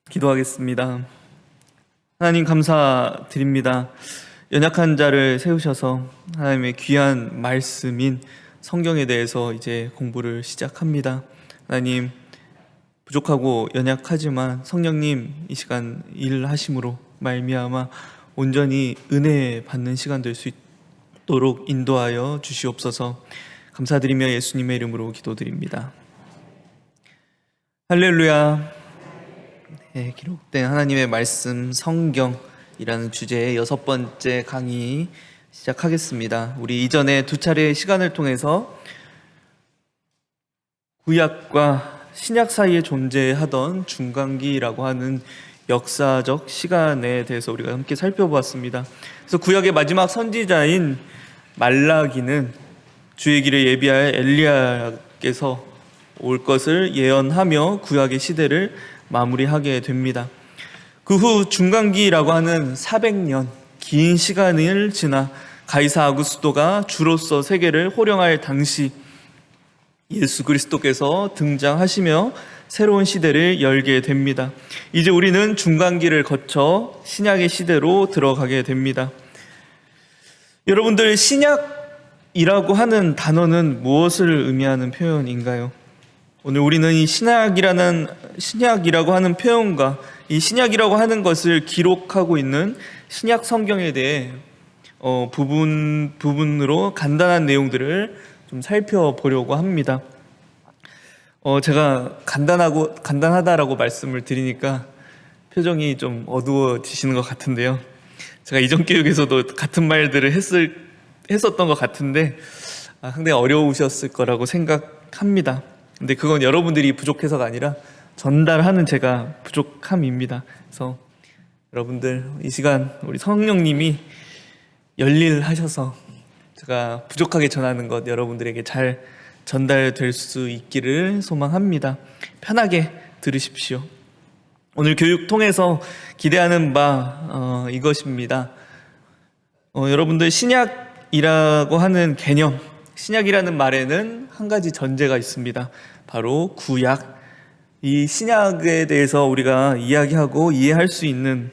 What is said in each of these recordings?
기도하겠습니다. 하나님 감사드립니다. 연약한 자를 세우셔서 하나님의 귀한 말씀인 성경에 대해서 이제 공부를 시작합니다. 하나님, 부족하고 연약하지만 성령님 이 시간 일하심으로 말미암아 온전히 은혜 받는 시간 될 수 있도록 인도하여 주시옵소서. 감사드리며 예수님의 이름으로 기도드립니다. 할렐루야. 기록된 하나님의 말씀 성경이라는 주제의 6번째 강의 시작하겠습니다. 우리 이전에 2차례의 시간을 통해서 구약과 신약 사이에 존재하던 중간기라고 하는 역사적 시간에 대해서 우리가 함께 살펴보았습니다. 그래서 구약의 마지막 선지자인 말라기는 주의 길을 예비할 엘리야께서 올 것을 예언하며 구약의 시대를 마무리하게 됩니다. 그 후 중간기라고 하는 400년 긴 시간을 지나 가이사 아구스토가 주로서 세계를 호령할 당시 예수 그리스도께서 등장하시며 새로운 시대를 열게 됩니다. 이제 우리는 중간기를 거쳐 신약의 시대로 들어가게 됩니다. 여러분들, 신약이라고 하는 단어는 무엇을 의미하는 표현인가요? 오늘 우리는 이 신약이라고 하는 표현과 이 신약이라고 하는 것을 기록하고 있는 신약 성경에 대해 부분으로 간단한 내용들을 좀 살펴보려고 합니다. 제가 간단하다라고 말씀을 드리니까 표정이 좀 어두워지시는 것 같은데요. 제가 이전 교육에서도 같은 말들을 했었던 것 같은데 상당히 어려우셨을 거라고 생각합니다. 근데 그건 여러분들이 부족해서가 아니라 전달하는 제가 부족함입니다. 그래서 여러분들, 이 시간 우리 성령님이 열일하셔서 제가 부족하게 전하는 것 여러분들에게 잘 전달될 수 있기를 소망합니다. 편하게 들으십시오. 오늘 교육 통해서 기대하는 바 이것입니다. 여러분들, 신약이라고 하는 개념, 신약이라는 말에는 한 가지 전제가 있습니다. 바로 구약. 이 신약에 대해서 우리가 이야기하고 이해할 수 있는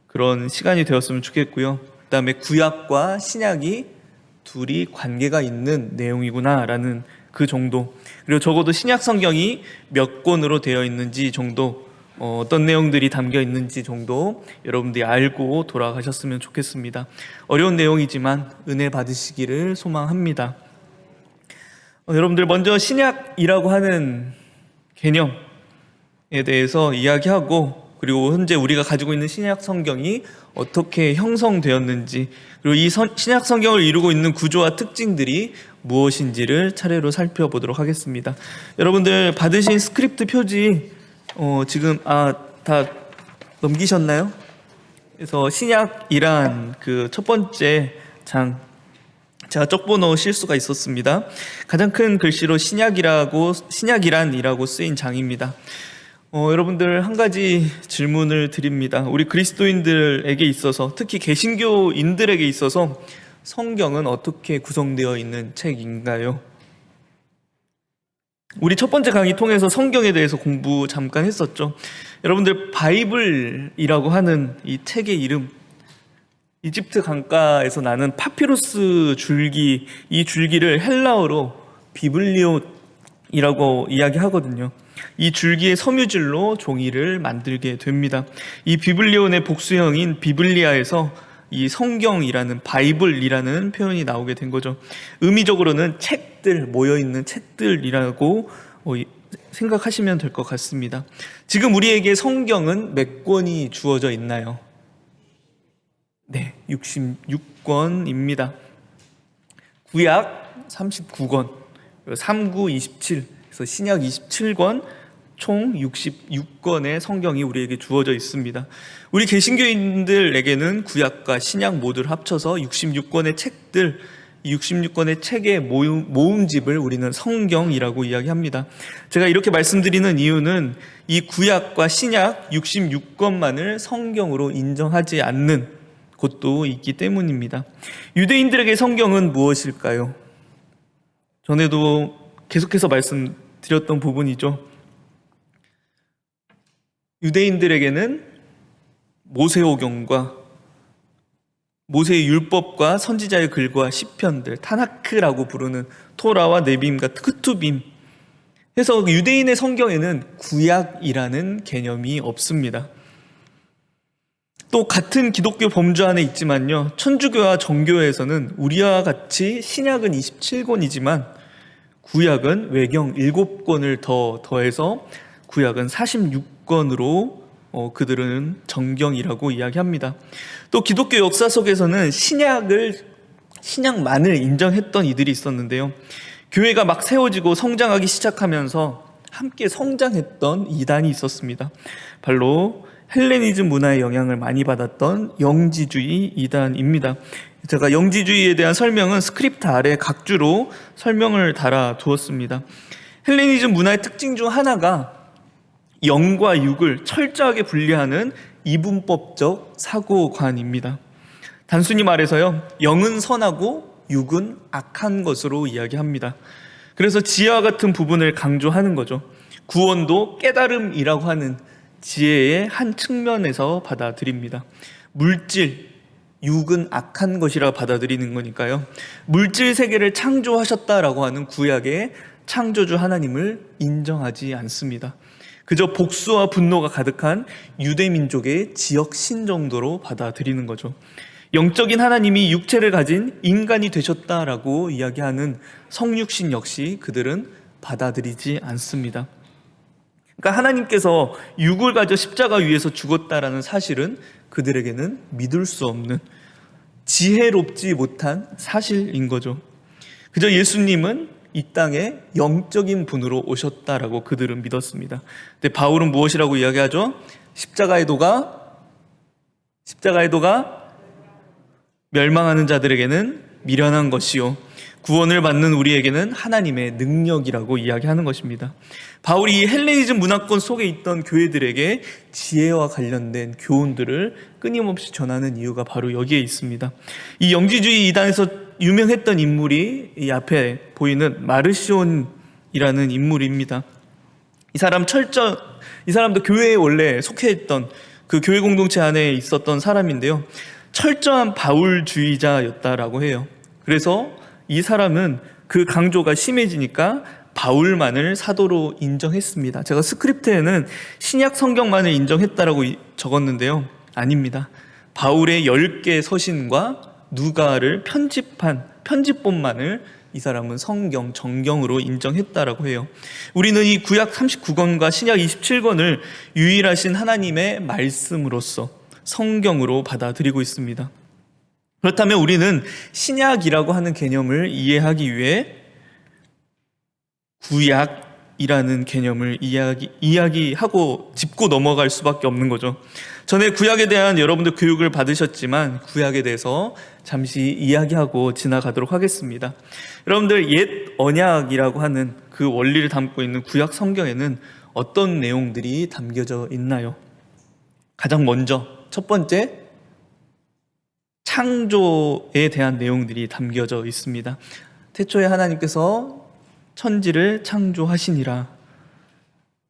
그런 시간이 되었으면 좋겠고요. 그 다음에 구약과 신약이 둘이 관계가 있는 내용이구나라는 그 정도, 그리고 적어도 신약 성경이 몇 권으로 되어 있는지 정도, 어떤 내용들이 담겨 있는지 정도 여러분들이 알고 돌아가셨으면 좋겠습니다. 어려운 내용이지만 은혜 받으시기를 소망합니다. 여러분들, 먼저 신약이라고 하는 개념에 대해서 이야기하고, 그리고 현재 우리가 가지고 있는 신약 성경이 어떻게 형성되었는지, 그리고 이 신약 성경을 이루고 있는 구조와 특징들이 무엇인지를 차례로 살펴보도록 하겠습니다. 여러분들 받으신 스크립트 표지 지금 다 넘기셨나요? 그래서 신약이란 그 첫 번째 장, 제가 적어놓은 실수가 있었습니다. 가장 큰 글씨로 신약이란이라고 쓰인 장입니다. 여러분들, 한 가지 질문을 드립니다. 우리 그리스도인들에게 있어서, 특히 개신교인들에게 있어서 성경은 어떻게 구성되어 있는 책인가요? 우리 첫 번째 강의 통해서 성경에 대해서 공부 잠깐 했었죠. 여러분들, 바이블이라고 하는 이 책의 이름, 이집트 강가에서 나는 파피루스 줄기, 이 줄기를 헬라어로 비블리오이라고 이야기하거든요. 이 줄기의 섬유질로 종이를 만들게 됩니다. 이 비블리온의 복수형인 비블리아에서 이 성경이라는, 바이블이라는 표현이 나오게 된 거죠. 의미적으로는 책들, 모여있는 책들이라고 생각하시면 될 것 같습니다. 지금 우리에게 성경은 몇 권이 주어져 있나요? 네, 66권입니다. 구약 39권, 3구 27, 그래서 신약 27권, 총 66권의 성경이 우리에게 주어져 있습니다. 우리 개신교인들에게는 구약과 신약 모두를 합쳐서 66권의 책들, 66권의 책의 모음집을 우리는 성경이라고 이야기합니다. 제가 이렇게 말씀드리는 이유는 이 구약과 신약 66권만을 성경으로 인정하지 않는 곳도 있기 때문입니다. 유대인들에게 성경은 무엇일까요? 전에도 계속해서 말씀드렸던 부분이죠. 유대인들에게는 모세오경과 모세의 율법과 선지자의 글과 시편들, 타나크라고 부르는 토라와 네빔과 크투빔 해서 유대인의 성경에는 구약이라는 개념이 없습니다. 또 같은 기독교 범주 안에 있지만요, 천주교와 정교회에서는 우리와 같이 신약은 27권이지만 구약은 외경 7권을 더해서 구약은 46권으로 그들은 정경이라고 이야기합니다. 또 기독교 역사 속에서는 신약만을 인정했던 이들이 있었는데요, 교회가 막 세워지고 성장하기 시작하면서 함께 성장했던 이단이 있었습니다. 바로 헬레니즘 문화의 영향을 많이 받았던 영지주의 이단입니다. 제가 영지주의에 대한 설명은 스크립트 아래 각주로 설명을 달아두었습니다. 헬레니즘 문화의 특징 중 하나가 영과 육을 철저하게 분리하는 이분법적 사고관입니다. 단순히 말해서요, 영은 선하고 육은 악한 것으로 이야기합니다. 그래서 지혜와 같은 부분을 강조하는 거죠. 구원도 깨달음이라고 하는 지혜의 한 측면에서 받아들입니다. 물질, 육은 악한 것이라 받아들이는 거니까요, 물질 세계를 창조하셨다라고 하는 구약의 창조주 하나님을 인정하지 않습니다. 그저 복수와 분노가 가득한 유대민족의 지역신 정도로 받아들이는 거죠. 영적인 하나님이 육체를 가진 인간이 되셨다라고 이야기하는 성육신 역시 그들은 받아들이지 않습니다. 그러니까 하나님께서 육을 가져 십자가 위에서 죽었다라는 사실은 그들에게는 믿을 수 없는, 지혜롭지 못한 사실인 거죠. 그저 예수님은 이 땅에 영적인 분으로 오셨다라고 그들은 믿었습니다. 근데 바울은 무엇이라고 이야기하죠? 십자가의 도가 멸망하는 자들에게는 미련한 것이요, 구원을 받는 우리에게는 하나님의 능력이라고 이야기하는 것입니다. 바울이 이 헬레니즘 문화권 속에 있던 교회들에게 지혜와 관련된 교훈들을 끊임없이 전하는 이유가 바로 여기에 있습니다. 이 영지주의 이단에서 유명했던 인물이 이 앞에 보이는 마르시온이라는 인물입니다. 이 사람도 교회에 원래 속해 있던 그 교회 공동체 안에 있었던 사람인데요, 철저한 바울주의자였다라고 해요. 그래서 이 사람은 그 강조가 심해지니까 바울만을 사도로 인정했습니다. 제가 스크립트에는 신약 성경만을 인정했다라고 적었는데요, 아닙니다. 바울의 10개 서신과 누가를 편집한 편집본만을 이 사람은 성경, 정경으로 인정했다라고 해요. 우리는 이 구약 39권과 신약 27권을 유일하신 하나님의 말씀으로서 성경으로 받아들이고 있습니다. 그렇다면 우리는 신약이라고 하는 개념을 이해하기 위해 구약이라는 개념을 이야기하고 짚고 넘어갈 수밖에 없는 거죠. 전에 구약에 대한 여러분들 교육을 받으셨지만 구약에 대해서 잠시 이야기하고 지나가도록 하겠습니다. 여러분들 옛 언약이라고 하는 그 원리를 담고 있는 구약 성경에는 어떤 내용들이 담겨져 있나요? 가장 먼저 첫 번째, 창조에 대한 내용들이 담겨져 있습니다. 태초에 하나님께서 천지를 창조하시니라.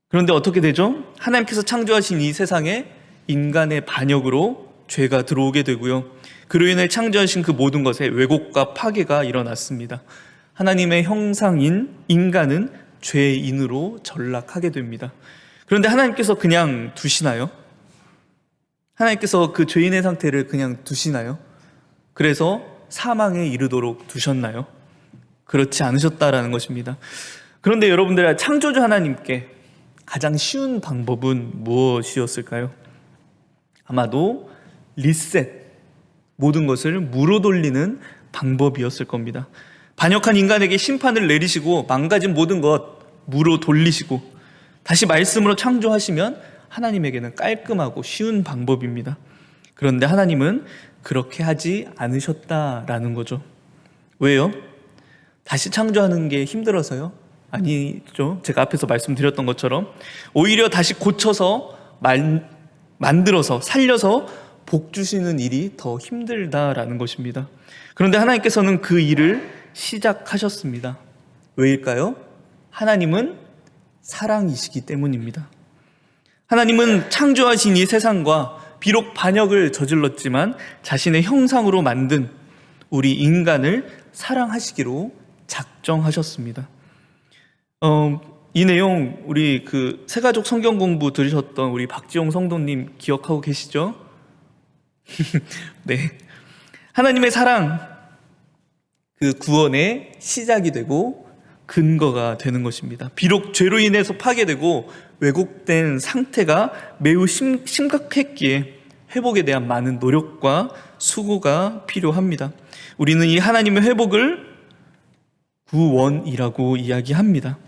그런데 어떻게 되죠? 하나님께서 창조하신 이 세상에 인간의 반역으로 죄가 들어오게 되고요, 그로 인해 창조하신 그 모든 것에 왜곡과 파괴가 일어났습니다. 하나님의 형상인 인간은 죄인으로 전락하게 됩니다. 그런데 하나님께서 그냥 두시나요? 하나님께서 그 죄인의 상태를 그냥 두시나요? 그래서 사망에 이르도록 두셨나요? 그렇지 않으셨다라는 것입니다. 그런데 여러분들, 창조주 하나님께 가장 쉬운 방법은 무엇이었을까요? 아마도 리셋, 모든 것을 무로 돌리는 방법이었을 겁니다. 반역한 인간에게 심판을 내리시고 망가진 모든 것 무로 돌리시고 다시 말씀으로 창조하시면 하나님에게는 깔끔하고 쉬운 방법입니다. 그런데 하나님은 그렇게 하지 않으셨다라는 거죠. 왜요? 다시 창조하는 게 힘들어서요? 아니죠. 제가 앞에서 말씀드렸던 것처럼 오히려 다시 고쳐서 만들어서 살려서 복 주시는 일이 더 힘들다라는 것입니다. 그런데 하나님께서는 그 일을 시작하셨습니다. 왜일까요? 하나님은 사랑이시기 때문입니다. 하나님은 창조하신 이 세상과 비록 반역을 저질렀지만 자신의 형상으로 만든 우리 인간을 사랑하시기로 작정하셨습니다. 이 내용 우리 그 새가족 성경 공부 들으셨던 우리 박지용 성도님 기억하고 계시죠? 네. 하나님의 사랑, 그 구원의 시작이 되고 근거가 되는 것입니다. 비록 죄로 인해서 파괴되고 왜곡된 상태가 매우 심각했기에 회복에 대한 많은 노력과 수고가 필요합니다. 우리는 이 하나님의 회복을 구원이라고 이야기합니다.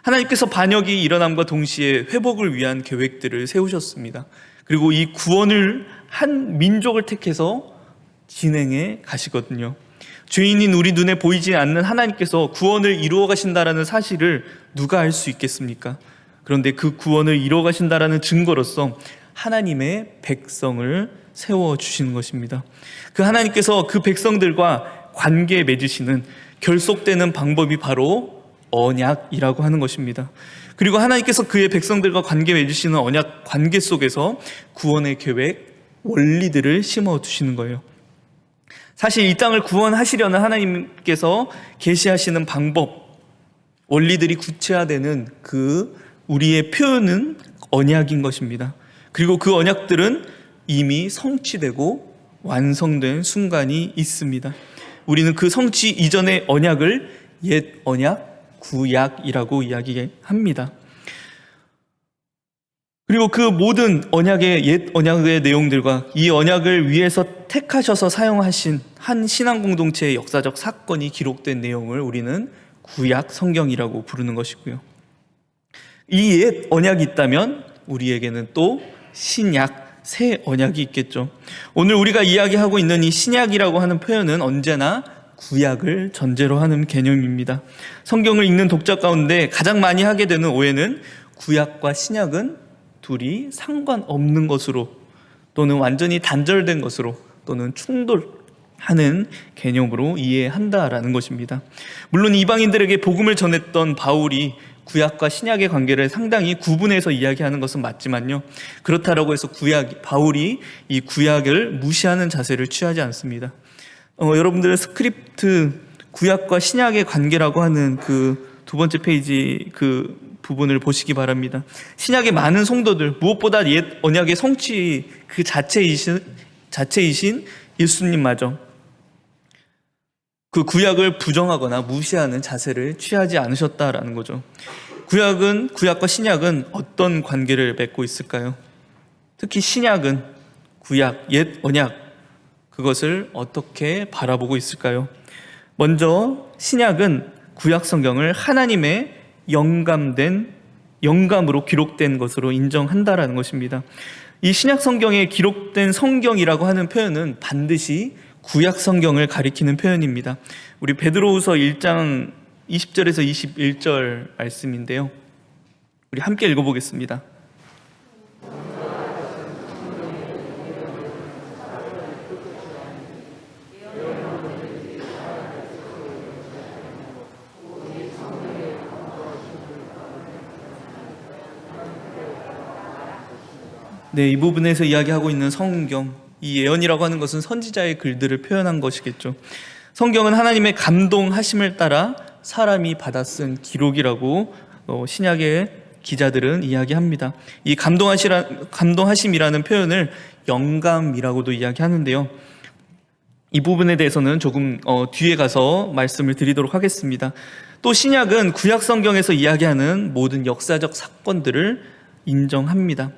하나님께서 반역이 일어남과 동시에 회복을 위한 계획들을 세우셨습니다. 그리고 이 구원을 한 민족을 택해서 진행해 가시거든요. 죄인인 우리 눈에 보이지 않는 하나님께서 구원을 이루어 가신다라는 사실을 누가 알 수 있겠습니까? 그런데 그 구원을 이루어 가신다라는 증거로서 하나님의 백성을 세워주시는 것입니다. 그 하나님께서 그 백성들과 관계 맺으시는 결속되는 방법이 바로 언약이라고 하는 것입니다. 그리고 하나님께서 그의 백성들과 관계 맺으시는 언약 관계 속에서 구원의 계획, 원리들을 심어두시는 거예요. 사실 이 땅을 구원하시려는 하나님께서 계시하시는 방법, 원리들이 구체화되는 그 우리의 표현은 언약인 것입니다. 그리고 그 언약들은 이미 성취되고 완성된 순간이 있습니다. 우리는 그 성취 이전의 언약을 옛 언약, 구약이라고 이야기합니다. 그리고 그 모든 언약의 옛 언약의 내용들과 이 언약을 위해서 택하셔서 사용하신 한 신앙 공동체의 역사적 사건이 기록된 내용을 우리는 구약 성경이라고 부르는 것이고요. 이 옛 언약이 있다면 우리에게는 또 신약, 새 언약이 있겠죠. 오늘 우리가 이야기하고 있는 이 신약이라고 하는 표현은 언제나 구약을 전제로 하는 개념입니다. 성경을 읽는 독자 가운데 가장 많이 하게 되는 오해는 구약과 신약은 둘이 상관없는 것으로, 또는 완전히 단절된 것으로, 또는 충돌하는 개념으로 이해한다라는 것입니다. 물론 이방인들에게 복음을 전했던 바울이 구약과 신약의 관계를 상당히 구분해서 이야기하는 것은 맞지만요, 그렇다라고 해서 바울이 이 구약을 무시하는 자세를 취하지 않습니다. 여러분들의 스크립트 구약과 신약의 관계라고 하는 그 두 번째 페이지 그 부분을 보시기 바랍니다. 신약의 많은 성도들, 무엇보다 옛 언약의 성취 그 자체이신 예수님마저 그 구약을 부정하거나 무시하는 자세를 취하지 않으셨다라는 거죠. 구약과 신약은 어떤 관계를 맺고 있을까요? 특히 신약은 구약, 옛 언약, 그것을 어떻게 바라보고 있을까요? 먼저 신약은 구약 성경을 하나님의 영감으로 기록된 것으로 인정한다라는 것입니다. 이 신약 성경에 기록된 성경이라고 하는 표현은 반드시 구약 성경을 가리키는 표현입니다. 우리 베드로후서 1장 20절에서 21절 말씀인데요, 우리 함께 읽어보겠습니다. 네, 이 부분에서 이야기하고 있는 성경, 이 예언이라고 하는 것은 선지자의 글들을 표현한 것이겠죠. 성경은 하나님의 감동하심을 따라 사람이 받아 쓴 기록이라고 신약의 기자들은 이야기합니다. 이 감동하심이라는 표현을 영감이라고도 이야기하는데요, 이 부분에 대해서는 조금 뒤에 가서 말씀을 드리도록 하겠습니다. 또 신약은 구약 성경에서 이야기하는 모든 역사적 사건들을 인정합니다.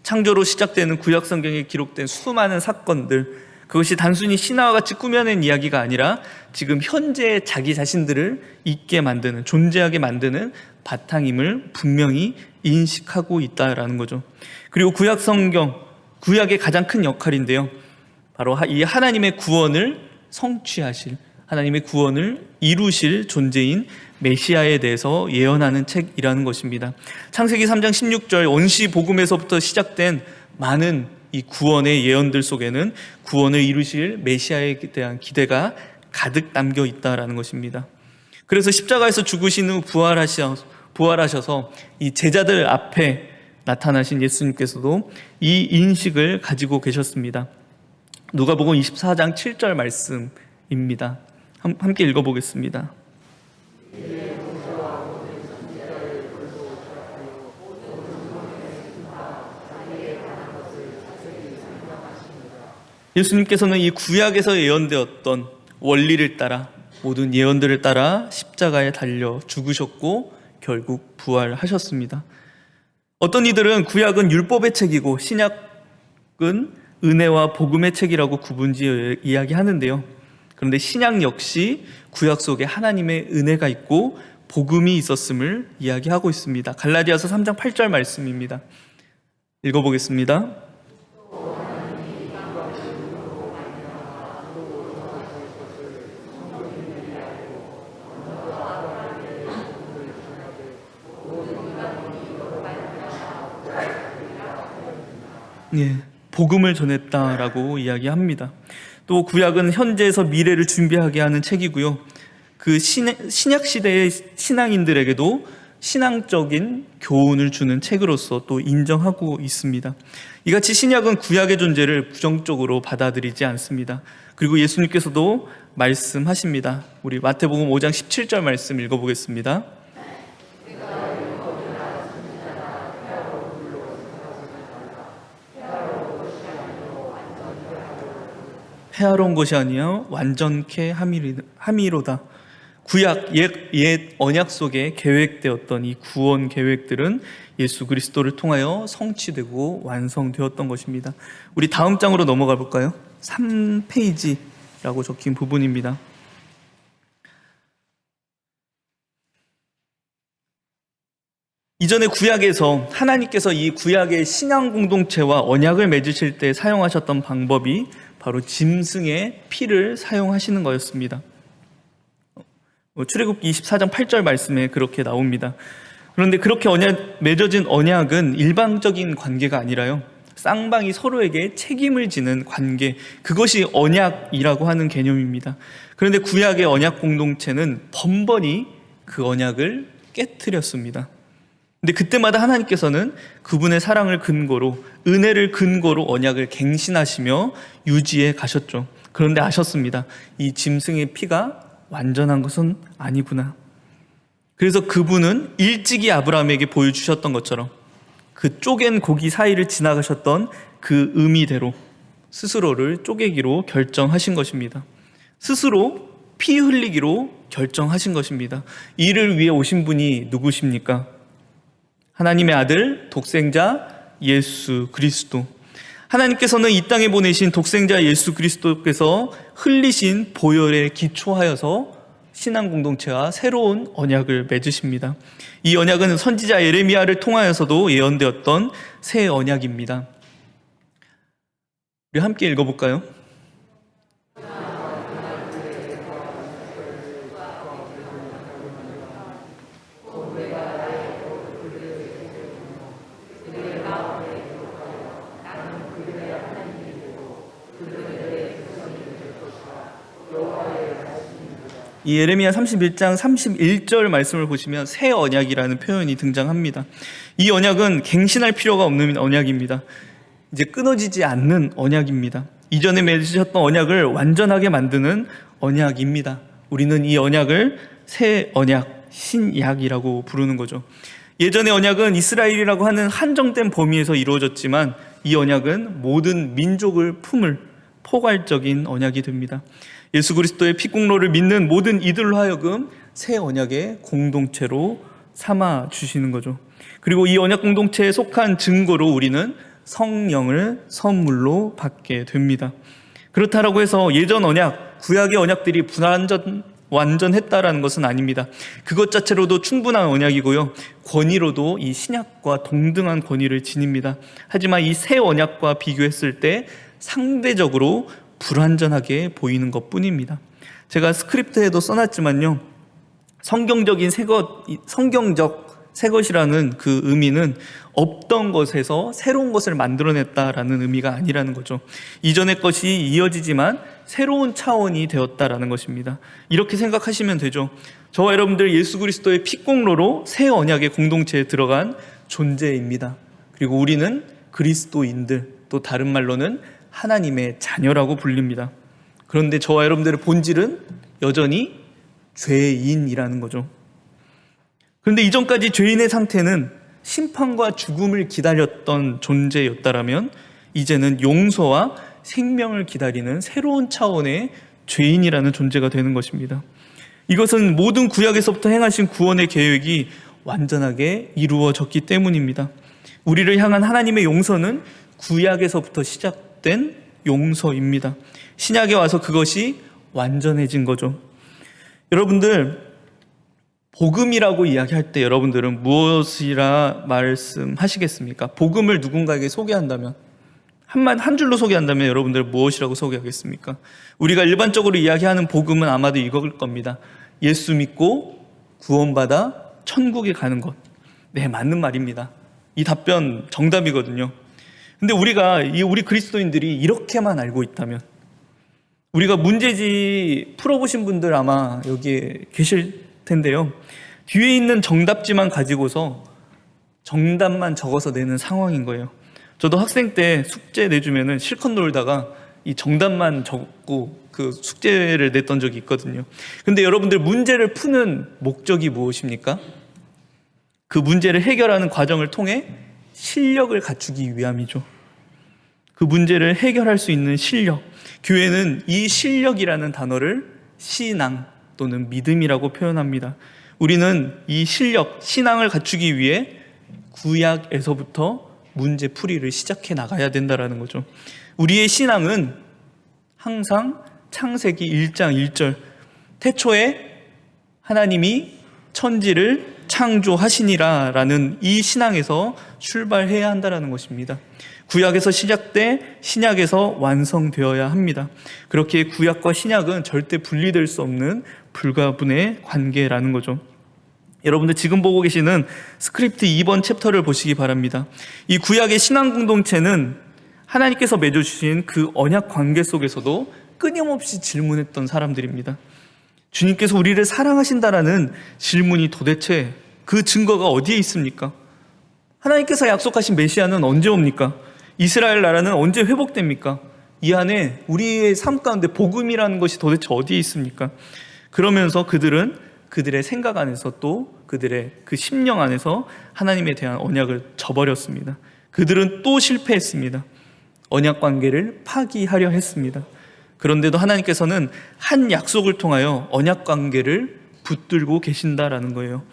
창조로 시작되는 구약 성경에 기록된 수많은 사건들, 그것이 단순히 신화와 같이 꾸며낸 이야기가 아니라 지금 현재 자기 자신들을 있게 만드는, 존재하게 만드는 바탕임을 분명히 인식하고 있다라는 거죠. 그리고 구약 성경, 구약의 가장 큰 역할인데요, 바로 이 하나님의 구원을 성취하실, 하나님의 구원을 이루실 존재인 메시아에 대해서 예언하는 책이라는 것입니다. 창세기 3장 16절 원시 복음에서부터 시작된 많은 이 구원의 예언들 속에는 구원을 이루실 메시아에 대한 기대가 가득 담겨 있다라는 것입니다. 그래서 십자가에서 죽으신 후 부활하셔서 이 제자들 앞에 나타나신 예수님께서도 이 인식을 가지고 계셨습니다. 누가복음 24장 7절 말씀입니다. 함께 읽어보겠습니다. 예수님께서는 이 구약에서 예언되었던 원리를 따라, 모든 예언들을 따라 십자가에 달려 죽으셨고 결국 부활하셨습니다. 어떤 이들은 구약은 율법의 책이고 신약은 은혜와 복음의 책이라고 구분지어 이야기하는데요. 그런데 신약 역시 구약 속에 하나님의 은혜가 있고 복음이 있었음을 이야기하고 있습니다. 갈라디아서 3장 8절 말씀입니다. 읽어보겠습니다. 예, 복음을 전했다라고 이야기합니다. 또 구약은 현재에서 미래를 준비하게 하는 책이고요. 그 신약 시대의 신앙인들에게도 신앙적인 교훈을 주는 책으로서 또 인정하고 있습니다. 이같이 신약은 구약의 존재를 부정적으로 받아들이지 않습니다. 그리고 예수님께서도 말씀하십니다. 우리 마태복음 5장 17절 말씀 읽어보겠습니다. 폐하러 온 것이 아니요 완전케 함이로다. 구약 옛 언약 속에 계획되었던 이 구원 계획들은 예수 그리스도를 통하여 성취되고 완성되었던 것입니다. 우리 다음 장으로 넘어가 볼까요? 3페이지라고 적힌 부분입니다. 이전에 구약에서 하나님께서 이 구약의 신앙 공동체와 언약을 맺으실 때 사용하셨던 방법이 바로 짐승의 피를 사용하시는 거였습니다. 출애굽기 24장 8절 말씀에 그렇게 나옵니다. 그런데 그렇게 맺어진 언약은 일방적인 관계가 아니라요, 쌍방이 서로에게 책임을 지는 관계, 그것이 언약이라고 하는 개념입니다. 그런데 구약의 언약 공동체는 번번이 그 언약을 깨트렸습니다. 근데 그때마다 하나님께서는 그분의 사랑을 근거로, 은혜를 근거로 언약을 갱신하시며 유지해 가셨죠. 그런데 아셨습니다. 이 짐승의 피가 완전한 것은 아니구나. 그래서 그분은 일찍이 아브라함에게 보여주셨던 것처럼 그 쪼갠 고기 사이를 지나가셨던 그 의미대로 스스로를 쪼개기로 결정하신 것입니다. 스스로 피 흘리기로 결정하신 것입니다. 이를 위해 오신 분이 누구십니까? 하나님의 아들, 독생자 예수 그리스도. 하나님께서는 이 땅에 보내신 독생자 예수 그리스도께서 흘리신 보혈에 기초하여서 신앙 공동체와 새로운 언약을 맺으십니다. 이 언약은 선지자 예레미야를 통하여서도 예언되었던 새 언약입니다. 우리 함께 읽어볼까요? 이 예레미야 31장 31절 말씀을 보시면 새 언약이라는 표현이 등장합니다. 이 언약은 갱신할 필요가 없는 언약입니다. 이제 끊어지지 않는 언약입니다. 이전에 맺으셨던 언약을 완전하게 만드는 언약입니다. 우리는 이 언약을 새 언약, 신약이라고 부르는 거죠. 예전의 언약은 이스라엘이라고 하는 한정된 범위에서 이루어졌지만 이 언약은 모든 민족을 품을 포괄적인 언약이 됩니다. 예수 그리스도의 피공로를 믿는 모든 이들로 하여금 새 언약의 공동체로 삼아 주시는 거죠. 그리고 이 언약 공동체에 속한 증거로 우리는 성령을 선물로 받게 됩니다. 그렇다라고 해서 예전 언약, 구약의 언약들이 완전했다라는 것은 아닙니다. 그것 자체로도 충분한 언약이고요, 권위로도 이 신약과 동등한 권위를 지닙니다. 하지만 이 새 언약과 비교했을 때 상대적으로 불완전하게 보이는 것뿐입니다. 제가 스크립트에도 써놨지만요, 성경적 새 것이라는 그 의미는 없던 것에서 새로운 것을 만들어냈다라는 의미가 아니라는 거죠. 이전의 것이 이어지지만 새로운 차원이 되었다라는 것입니다. 이렇게 생각하시면 되죠. 저와 여러분들 예수 그리스도의 피공로로 새 언약의 공동체에 들어간 존재입니다. 그리고 우리는 그리스도인들, 또 다른 말로는 하나님의 자녀라고 불립니다. 그런데 저와 여러분들의 본질은 여전히 죄인이라는 거죠. 그런데 이전까지 죄인의 상태는 심판과 죽음을 기다렸던 존재였다라면 이제는 용서와 생명을 기다리는 새로운 차원의 죄인이라는 존재가 되는 것입니다. 이것은 모든 구약에서부터 행하신 구원의 계획이 완전하게 이루어졌기 때문입니다. 우리를 향한 하나님의 용서는 구약에서부터 시작된 용서입니다. 신약에 와서 그것이 완전해진 거죠. 여러분들, 복음이라고 이야기할 때 여러분들은 무엇이라 말씀하시겠습니까? 복음을 누군가에게 소개한다면, 한 줄로 소개한다면 여러분들 무엇이라고 소개하겠습니까? 우리가 일반적으로 이야기하는 복음은 아마도 이거일 겁니다. 예수 믿고 구원받아 천국에 가는 것. 네, 맞는 말입니다. 이 답변 정답이거든요. 근데 우리 그리스도인들이 이렇게만 알고 있다면, 우리가 문제지 풀어보신 분들 아마 여기에 계실 텐데요. 뒤에 있는 정답지만 가지고서 정답만 적어서 내는 상황인 거예요. 저도 학생 때 숙제 내주면은 실컷 놀다가 이 정답만 적고 그 숙제를 냈던 적이 있거든요. 근데 여러분들, 문제를 푸는 목적이 무엇입니까? 그 문제를 해결하는 과정을 통해 실력을 갖추기 위함이죠. 그 문제를 해결할 수 있는 실력. 교회는 이 실력이라는 단어를 신앙 또는 믿음이라고 표현합니다. 우리는 이 실력, 신앙을 갖추기 위해 구약에서부터 문제 풀이를 시작해 나가야 된다는 거죠. 우리의 신앙은 항상 창세기 1장 1절, 태초에 하나님이 천지를 창조하시니라 라는 이 신앙에서 출발해야 한다는 것입니다. 구약에서 시작돼 신약에서 완성되어야 합니다. 그렇게 구약과 신약은 절대 분리될 수 없는 불가분의 관계라는 거죠. 여러분들, 지금 보고 계시는 스크립트 2번 챕터를 보시기 바랍니다. 이 구약의 신앙 공동체는 하나님께서 맺어주신 그 언약 관계 속에서도 끊임없이 질문했던 사람들입니다. 주님께서 우리를 사랑하신다라는 질문이 도대체 그 증거가 어디에 있습니까? 하나님께서 약속하신 메시아는 언제 옵니까? 이스라엘 나라는 언제 회복됩니까? 이 안에 우리의 삶 가운데 복음이라는 것이 도대체 어디에 있습니까? 그러면서 그들은 그들의 생각 안에서, 또 그들의 그 심령 안에서 하나님에 대한 언약을 저버렸습니다. 그들은 또 실패했습니다. 언약 관계를 파기하려 했습니다. 그런데도 하나님께서는 한 약속을 통하여 언약 관계를 붙들고 계신다라는 거예요.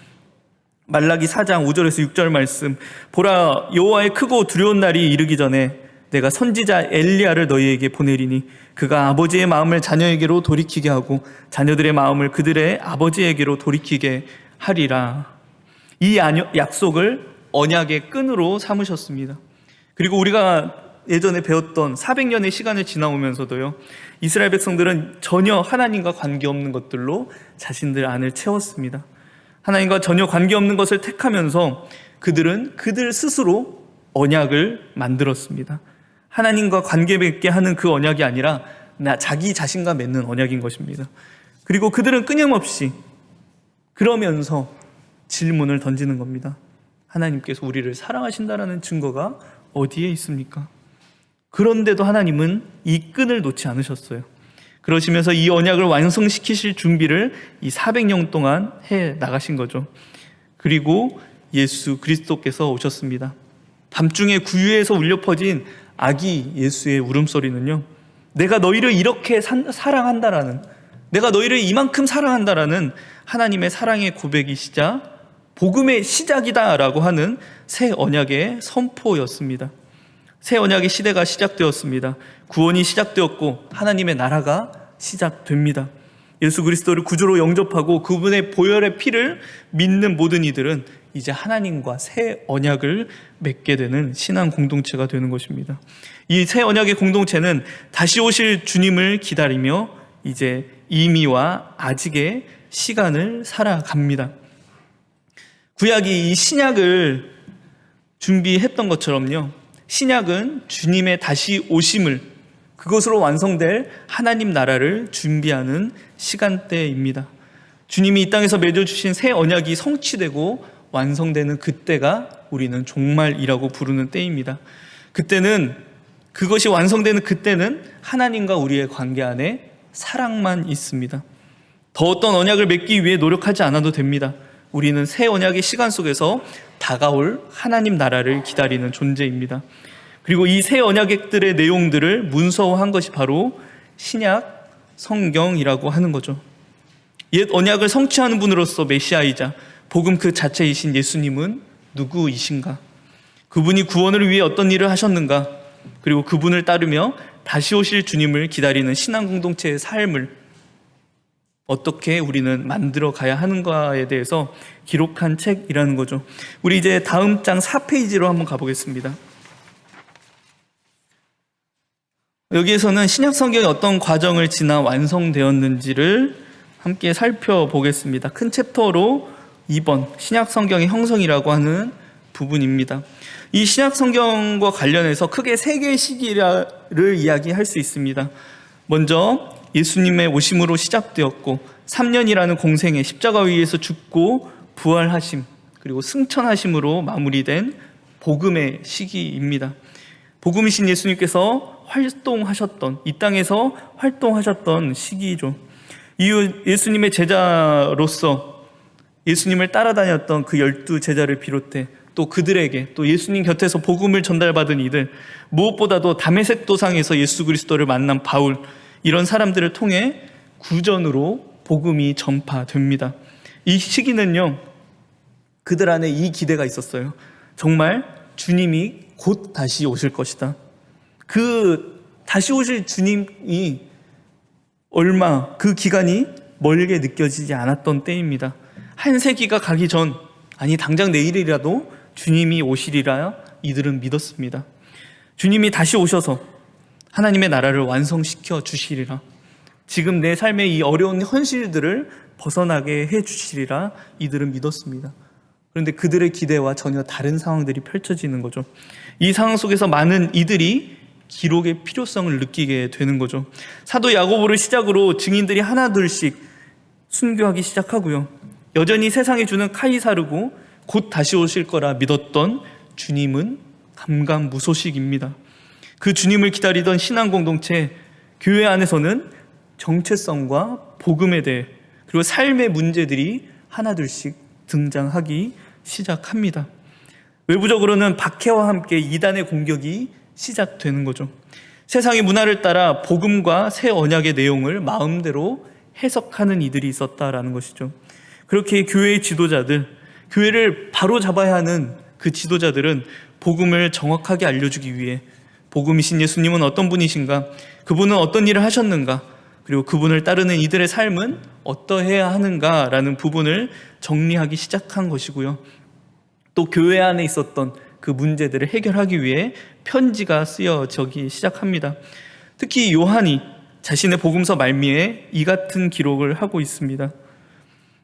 말라기 4장 5절에서 6절 말씀, 보라, 여호와의 크고 두려운 날이 이르기 전에 내가 선지자 엘리야를 너희에게 보내리니 그가 아버지의 마음을 자녀에게로 돌이키게 하고 자녀들의 마음을 그들의 아버지에게로 돌이키게 하리라. 이 약속을 언약의 끈으로 삼으셨습니다. 그리고 우리가 예전에 배웠던 400년의 시간을 지나오면서도요, 이스라엘 백성들은 전혀 하나님과 관계없는 것들로 자신들 안을 채웠습니다. 하나님과 전혀 관계없는 것을 택하면서 그들은 그들 스스로 언약을 만들었습니다. 하나님과 관계 맺게 하는 그 언약이 아니라 자기 자신과 맺는 언약인 것입니다. 그리고 그들은 끊임없이 그러면서 질문을 던지는 겁니다. 하나님께서 우리를 사랑하신다라는 증거가 어디에 있습니까? 그런데도 하나님은 이 끈을 놓지 않으셨어요. 그러시면서 이 언약을 완성시키실 준비를 이 400년 동안 해 나가신 거죠. 그리고 예수 그리스도께서 오셨습니다. 밤중에 구유에서 울려 퍼진 아기 예수의 울음소리는요, 내가 너희를 이렇게 사랑한다라는, 내가 너희를 이만큼 사랑한다라는 하나님의 사랑의 고백이시자 복음의 시작이다라고 하는 새 언약의 선포였습니다. 새 언약의 시대가 시작되었습니다. 구원이 시작되었고 하나님의 나라가 시작됩니다. 예수 그리스도를 구주로 영접하고 그분의 보혈의 피를 믿는 모든 이들은 이제 하나님과 새 언약을 맺게 되는 신앙 공동체가 되는 것입니다. 이 새 언약의 공동체는 다시 오실 주님을 기다리며 이제 이미와 아직의 시간을 살아갑니다. 구약이 이 신약을 준비했던 것처럼요, 신약은 주님의 다시 오심을, 그것으로 완성될 하나님 나라를 준비하는 시간대입니다. 주님이 이 땅에서 맺어주신 새 언약이 성취되고 완성되는 그때가 우리는 종말이라고 부르는 때입니다. 그때는, 그것이 완성되는 그때는 하나님과 우리의 관계 안에 사랑만 있습니다. 더 어떤 언약을 맺기 위해 노력하지 않아도 됩니다. 우리는 새 언약의 시간 속에서 다가올 하나님 나라를 기다리는 존재입니다. 그리고 이 새 언약들의 내용들을 문서화한 것이 바로 신약 성경이라고 하는 거죠. 옛 언약을 성취하는 분으로서 메시아이자 복음 그 자체이신 예수님은 누구이신가? 그분이 구원을 위해 어떤 일을 하셨는가? 그리고 그분을 따르며 다시 오실 주님을 기다리는 신앙 공동체의 삶을 어떻게 우리는 만들어 가야 하는가에 대해서 기록한 책이라는 거죠. 우리 이제 다음 장 4페이지로 한번 가보겠습니다. 여기에서는 신약 성경이 어떤 과정을 지나 완성되었는지를 함께 살펴보겠습니다. 큰 챕터로 2번 신약 성경의 형성이라고 하는 부분입니다. 이 신약 성경과 관련해서 크게 세 개의 시기를 이야기할 수 있습니다. 먼저 예수님의 오심으로 시작되었고 3년이라는 공생에 십자가 위에서 죽고 부활하심, 그리고 승천하심으로 마무리된 복음의 시기입니다. 복음이신 예수님께서 활동하셨던, 이 땅에서 활동하셨던 시기죠. 이후 예수님의 제자로서 예수님을 따라다녔던 그 12 제자를 비롯해 또 그들에게, 또 예수님 곁에서 복음을 전달받은 이들, 무엇보다도 다메섹 도상에서 예수 그리스도를 만난 바울, 이런 사람들을 통해 구전으로 복음이 전파됩니다. 이 시기는요, 그들 안에 이 기대가 있었어요. 정말 주님이 곧 다시 오실 것이다. 그 다시 오실 주님이 그 기간이 멀게 느껴지지 않았던 때입니다. 한 세기가 가기 전, 아니 당장 내일이라도 주님이 오시리라 이들은 믿었습니다. 주님이 다시 오셔서 하나님의 나라를 완성시켜 주시리라, 지금 내 삶의 이 어려운 현실들을 벗어나게 해 주시리라 이들은 믿었습니다. 그런데 그들의 기대와 전혀 다른 상황들이 펼쳐지는 거죠. 이 상황 속에서 많은 이들이 기록의 필요성을 느끼게 되는 거죠. 사도 야고보를 시작으로 증인들이 하나둘씩 순교하기 시작하고요. 여전히 세상에 주는 카이사르고 곧 다시 오실 거라 믿었던 주님은 감감무소식입니다. 그 주님을 기다리던 신앙 공동체, 교회 안에서는 정체성과 복음에 대해, 그리고 삶의 문제들이 하나둘씩 등장하기 시작합니다. 외부적으로는 박해와 함께 이단의 공격이 시작되는 거죠. 세상의 문화를 따라 복음과 새 언약의 내용을 마음대로 해석하는 이들이 있었다라는 것이죠. 그렇게 교회의 지도자들, 교회를 바로 잡아야 하는 그 지도자들은 복음을 정확하게 알려주기 위해 복음이신 예수님은 어떤 분이신가, 그분은 어떤 일을 하셨는가, 그리고 그분을 따르는 이들의 삶은 어떠해야 하는가라는 부분을 정리하기 시작한 것이고요. 또 교회 안에 있었던 그 문제들을 해결하기 위해 편지가 쓰여지기 시작합니다. 특히 요한이 자신의 복음서 말미에 이 같은 기록을 하고 있습니다.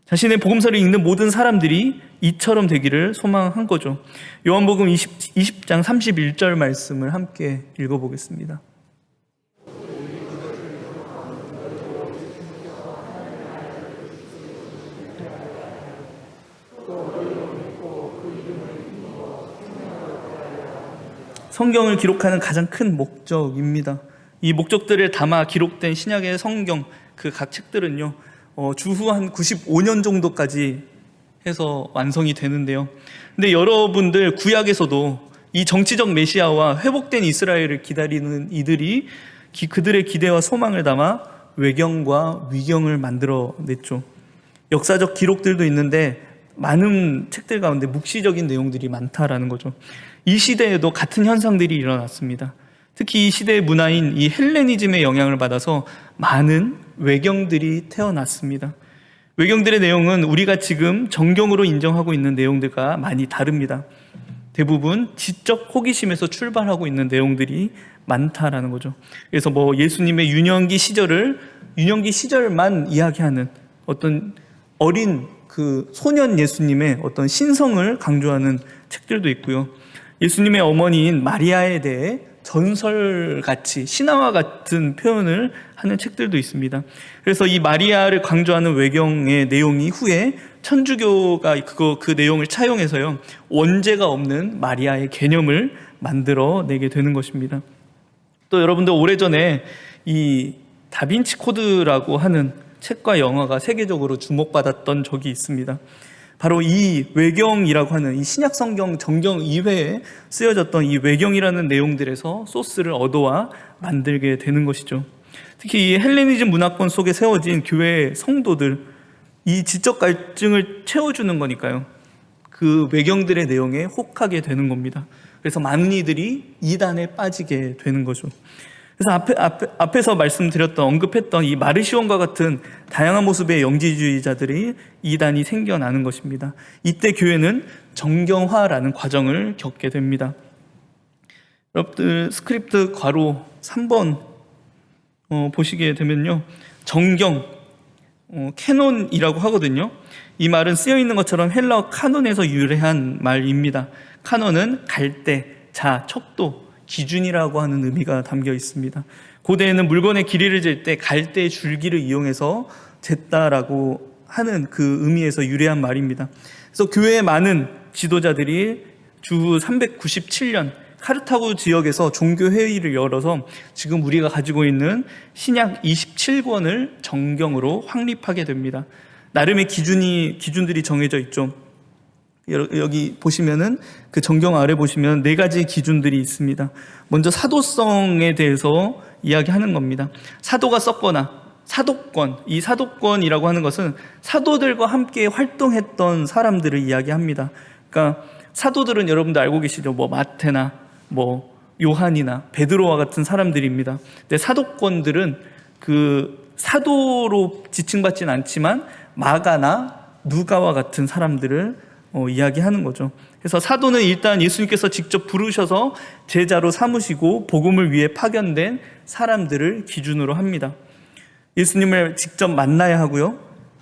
자신의 복음서를 읽는 모든 사람들이 이처럼 되기를 소망한 거죠. 요한복음 20장 31절 말씀을 함께 읽어보겠습니다. 성경을 기록하는 가장 큰 목적입니다. 이 목적들을 담아 기록된 신약의 성경 그 각 책들은요, 주후 한 95년 정도까지 해서 완성이 되는데요. 근데 여러분들 구약에서도 이 정치적 메시아와 회복된 이스라엘을 기다리는 이들이 그들의 기대와 소망을 담아 외경과 위경을 만들어냈죠. 역사적 기록들도 있는데 많은 책들 가운데 묵시적인 내용들이 많다라는 거죠. 이 시대에도 같은 현상들이 일어났습니다. 특히 이 시대의 문화인 이 헬레니즘의 영향을 받아서 많은 외경들이 태어났습니다. 외경들의 내용은 우리가 지금 정경으로 인정하고 있는 내용들과 많이 다릅니다. 대부분 지적 호기심에서 출발하고 있는 내용들이 많다라는 거죠. 그래서 예수님의 유년기 시절만 이야기하는 어떤 어린 그 소년 예수님의 어떤 신성을 강조하는 책들도 있고요. 예수님의 어머니인 마리아에 대해 전설같이 신화와 같은 표현을 하는 책들도 있습니다. 그래서 이 마리아를 강조하는 외경의 내용이 후에 천주교가 그 내용을 차용해서요, 원죄가 없는 마리아의 개념을 만들어내게 되는 것입니다. 또 여러분들 오래전에 이 다빈치 코드라고 하는 책과 영화가 세계적으로 주목받았던 적이 있습니다. 바로 이 외경이라고 하는 이 신약 성경 정경 이외에 쓰여졌던 이 외경이라는 내용들에서 소스를 얻어와 만들게 되는 것이죠. 특히 이 헬레니즘 문화권 속에 세워진 교회 성도들, 이 지적 갈증을 채워주는 거니까요, 그 외경들의 내용에 혹하게 되는 겁니다. 그래서 많은 이들이 이단에 빠지게 되는 거죠. 그래서 앞에서 말씀드렸던, 언급했던 이 마르시온과 같은 다양한 모습의 영지주의자들이 이단이 생겨나는 것입니다. 이때 교회는 정경화라는 과정을 겪게 됩니다. 여러분들 스크립트 괄호 3번 보시게 되면요, 정경, 캐논이라고 하거든요. 이 말은 쓰여있는 것처럼 헬라어 카논에서 유래한 말입니다. 카논은 갈대, 자, 척도, 기준이라고 하는 의미가 담겨 있습니다. 고대에는 물건의 길이를 잴 때 갈대의 줄기를 이용해서 쟀다라고 하는 그 의미에서 유래한 말입니다. 그래서 교회의 많은 지도자들이 주 397년 카르타고 지역에서 종교회의를 열어서 지금 우리가 가지고 있는 신약 27권을 정경으로 확립하게 됩니다. 나름의 기준들이 정해져 있죠. 여기 보시면은 그 정경 아래 보시면 4가지 기준들이 있습니다. 먼저 사도성에 대해서 이야기하는 겁니다. 사도가 썼거나 사도권, 이 사도권이라고 하는 것은 사도들과 함께 활동했던 사람들을 이야기합니다. 그러니까 사도들은 여러분도 알고 계시죠? 뭐 마태나 뭐 요한이나 베드로와 같은 사람들입니다. 근데 사도권들은 그 사도로 지칭받지는 않지만 마가나 누가와 같은 사람들을 이야기하는 거죠. 그래서 사도는 일단 예수님께서 직접 부르셔서 제자로 삼으시고 복음을 위해 파견된 사람들을 기준으로 합니다. 예수님을 직접 만나야 하고요,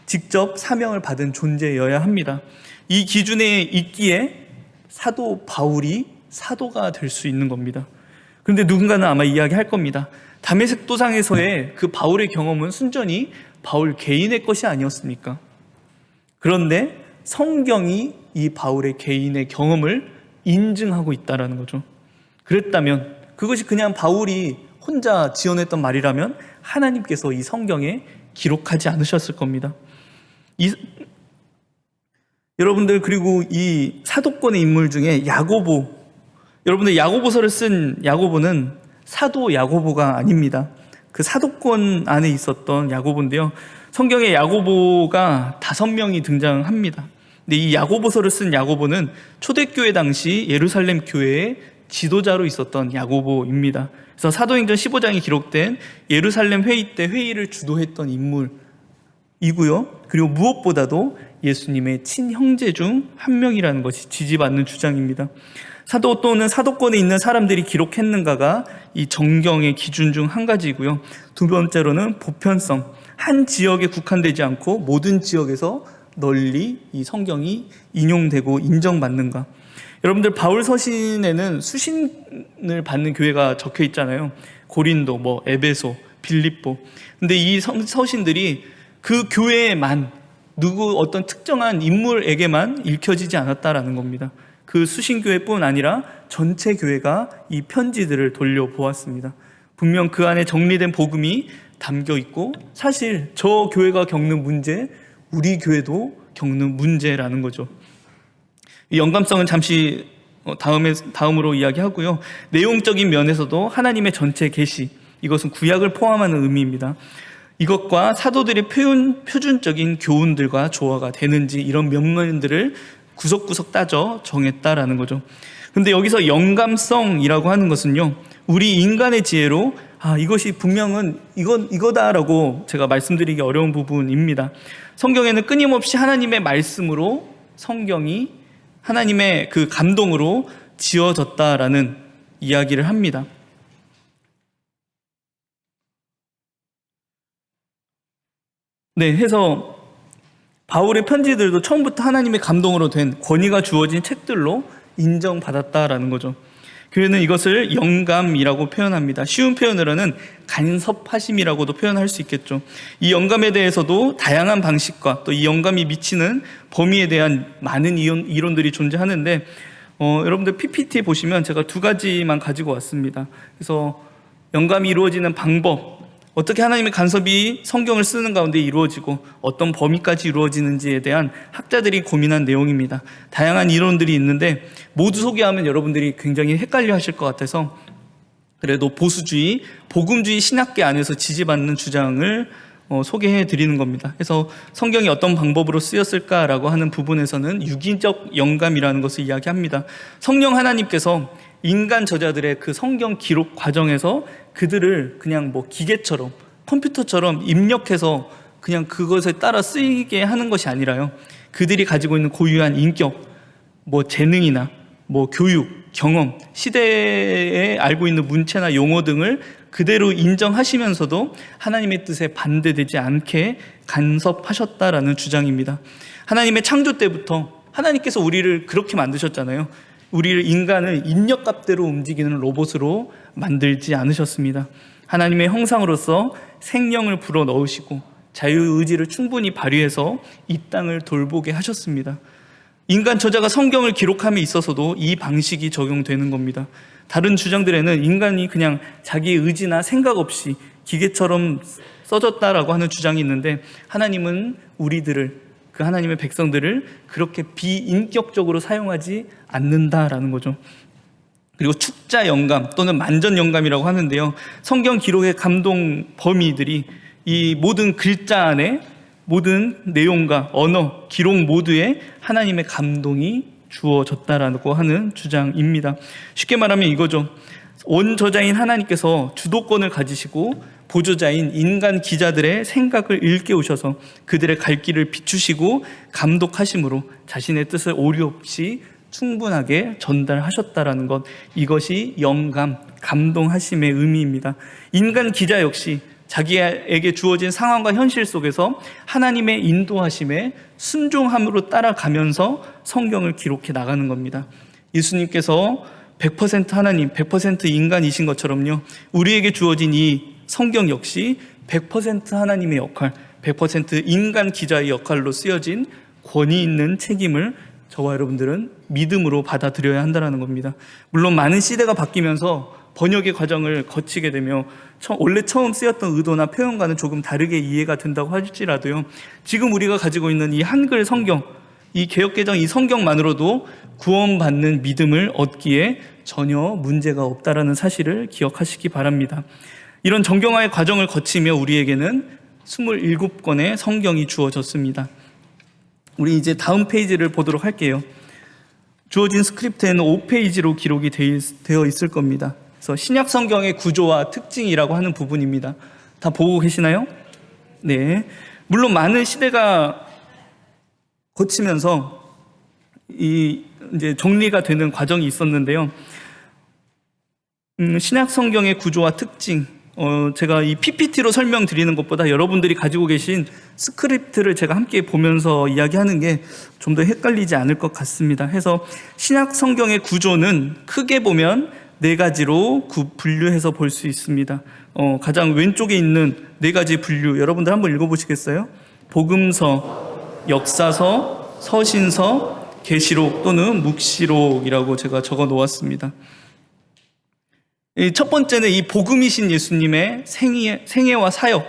직접 사명을 받은 존재여야 합니다. 이 기준에 있기에 사도 바울이 사도가 될 수 있는 겁니다. 그런데 누군가는 아마 이야기할 겁니다. 다메섹 도상에서의 그 바울의 경험은 순전히 바울 개인의 것이 아니었습니까? 그런데 성경이 이 바울의 개인의 경험을 인증하고 있다는 거죠. 그랬다면, 그것이 그냥 바울이 혼자 지어냈던 말이라면 하나님께서 이 성경에 기록하지 않으셨을 겁니다. 여러분들, 그리고 이 사도권의 인물 중에 야고보, 여러분들 야고보서를 쓴 야고보는 사도 야고보가 아닙니다. 그 사도권 안에 있었던 야고보인데요, 성경에 야고보가 5명이 등장합니다. 근데 이 야고보서를 쓴 야고보는 초대교회 당시 예루살렘 교회의 지도자로 있었던 야고보입니다. 그래서 사도행전 15장에 기록된 예루살렘 회의 때 회의를 주도했던 인물이고요. 그리고 무엇보다도 예수님의 친형제 중 한 명이라는 것이 지지받는 주장입니다. 사도 또는 사도권에 있는 사람들이 기록했는가가 이 정경의 기준 중 한 가지이고요. 두 번째로는 보편성, 한 지역에 국한되지 않고 모든 지역에서 널리 이 성경이 인용되고 인정받는가. 여러분들 바울 서신에는 수신을 받는 교회가 적혀 있잖아요. 고린도, 뭐 에베소, 빌립보. 근데 이 서신들이 그 교회에만, 어떤 특정한 인물에게만 읽혀지지 않았다라는 겁니다. 그 수신교회뿐 아니라 전체 교회가 이 편지들을 돌려보았습니다. 분명 그 안에 정리된 복음이 담겨 있고, 사실 저 교회가 겪는 문제, 우리 교회도 겪는 문제라는 거죠. 이 연관성은 잠시 다음으로 이야기하고요. 내용적인 면에서도 하나님의 전체 계시, 이것은 구약을 포함하는 의미입니다. 이것과 사도들의 표준적인 교훈들과 조화가 되는지, 이런 면면들을 구석구석 따져 정했다라는 거죠. 근데 여기서 영감성이라고 하는 것은요, 우리 인간의 지혜로 이것이 분명은 이거다라고 제가 말씀드리기 어려운 부분입니다. 성경에는 끊임없이 하나님의 말씀으로, 성경이 하나님의 그 감동으로 지어졌다라는 이야기를 합니다. 네, 해서 바울의 편지들도 처음부터 하나님의 감동으로 된 권위가 주어진 책들로 인정받았다라는 거죠. 교회는 이것을 영감이라고 표현합니다. 쉬운 표현으로는 간섭하심이라고도 표현할 수 있겠죠. 이 영감에 대해서도 다양한 방식과 또 이 영감이 미치는 범위에 대한 많은 이론들이 존재하는데 여러분들 PPT 보시면 제가 두 가지만 가지고 왔습니다. 그래서 영감이 이루어지는 방법, 어떻게 하나님의 간섭이 성경을 쓰는 가운데 이루어지고 어떤 범위까지 이루어지는지에 대한 학자들이 고민한 내용입니다. 다양한 이론들이 있는데 모두 소개하면 여러분들이 굉장히 헷갈려 하실 것 같아서 그래도 보수주의, 복음주의 신학계 안에서 지지받는 주장을 소개해 드리는 겁니다. 그래서 성경이 어떤 방법으로 쓰였을까라고 하는 부분에서는 유기적 영감이라는 것을 이야기합니다. 성령 하나님께서 인간 저자들의 그 성경 기록 과정에서 그들을 그냥 기계처럼, 컴퓨터처럼 입력해서 그냥 그것에 따라 쓰이게 하는 것이 아니라요, 그들이 가지고 있는 고유한 인격, 재능이나 교육, 경험, 시대에 알고 있는 문체나 용어 등을 그대로 인정하시면서도 하나님의 뜻에 반대되지 않게 간섭하셨다라는 주장입니다. 하나님의 창조 때부터 하나님께서 우리를 그렇게 만드셨잖아요. 우리를, 인간을 입력값대로 움직이는 로봇으로 만들지 않으셨습니다. 하나님의 형상으로서 생명을 불어넣으시고 자유의지를 충분히 발휘해서 이 땅을 돌보게 하셨습니다. 인간 저자가 성경을 기록함에 있어서도 이 방식이 적용되는 겁니다. 다른 주장들에는 인간이 그냥 자기 의지나 생각 없이 기계처럼 써졌다라고 하는 주장이 있는데, 하나님은 우리들을, 그 하나님의 백성들을 그렇게 비인격적으로 사용하지 않는다라는 거죠. 그리고 축자 영감 또는 만전 영감이라고 하는데요, 성경 기록의 감동 범위들이 이 모든 글자 안에 모든 내용과 언어, 기록 모두에 하나님의 감동이 주어졌다라고 하는 주장입니다. 쉽게 말하면 이거죠. 원저자인 하나님께서 주도권을 가지시고 보조자인 인간 기자들의 생각을 일깨우셔서 그들의 갈 길을 비추시고 감독하심으로 자신의 뜻을 오류 없이 충분하게 전달하셨다라는 것, 이것이 영감, 감동하심의 의미입니다. 인간 기자 역시 자기에게 주어진 상황과 현실 속에서 하나님의 인도하심에 순종함으로 따라가면서 성경을 기록해 나가는 겁니다. 예수님께서 100% 하나님, 100% 인간이신 것처럼요, 우리에게 주어진 이 성경 역시 100% 하나님의 역할, 100% 인간 기자의 역할로 쓰여진 권위 있는 책임을 저와 여러분들은 믿음으로 받아들여야 한다는 겁니다. 물론 많은 시대가 바뀌면서 번역의 과정을 거치게 되며 원래 처음 쓰였던 의도나 표현과는 조금 다르게 이해가 된다고 할지라도요, 지금 우리가 가지고 있는 이 한글 성경, 이 개역개정, 이 성경만으로도 구원받는 믿음을 얻기에 전혀 문제가 없다라는 사실을 기억하시기 바랍니다. 이런 정경화의 과정을 거치며 우리에게는 27권의 성경이 주어졌습니다. 우리 이제 다음 페이지를 보도록 할게요. 주어진 스크립트에는 5페이지로 기록이 되어 있을 겁니다. 그래서 신약 성경의 구조와 특징이라고 하는 부분입니다. 다 보고 계시나요? 네. 물론 많은 시대가 거치면서 이제 정리가 되는 과정이 있었는데요. 신약 성경의 구조와 특징, 제가 이 PPT로 설명드리는 것보다 여러분들이 가지고 계신 스크립트를 제가 함께 보면서 이야기하는 게 좀 더 헷갈리지 않을 것 같습니다. 해서 신약 성경의 구조는 크게 보면 4가지로 분류해서 볼 수 있습니다. 가장 왼쪽에 있는 4가지 분류, 여러분들 한번 읽어보시겠어요? 복음서, 역사서, 서신서, 계시록 또는 묵시록이라고 제가 적어 놓았습니다. 첫 번째는 이 복음이신 예수님의 생애와 사역,